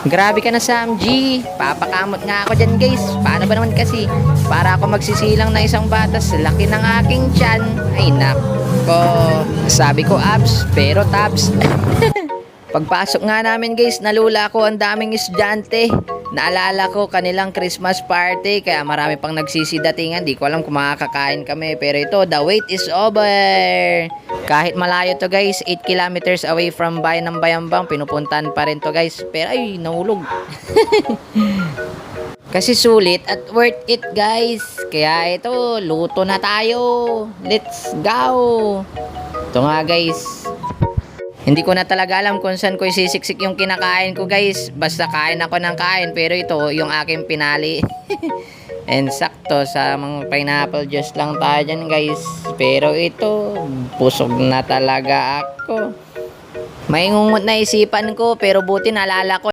Grabe ka na, Sam G. Papakamot nga ako dyan, guys. Paano ba naman kasi? Para ako magsisilang na isang batas. Laki ng aking tiyan. Ay, nako. Sabi ko abs, pero tabs. Pagpasok nga namin, guys, nalula ko, ang daming estudyante. Naalala ko kanilang Christmas party, kaya marami pang nagsisidatingan. Di ko alam kung makakakain kami, pero ito, the wait is over. Kahit malayo to, guys, 8 kilometers away from bayan ng Bayambang, pinupuntahan pa rin to, guys. Pero ay, nahulog. Kasi sulit at worth it, guys. Kaya ito, luto na tayo. Let's go. Ito nga, guys. Hindi ko na talaga alam kung saan ko isisiksik yung kinakain ko, guys. Basta kain ako ng kain. Pero ito, yung aking pinali. And sakto, sa mga pineapple juice lang tayo dyan, guys. Pero ito, busog na talaga ako. Maingungot na isipan ko, pero buti naalala ko.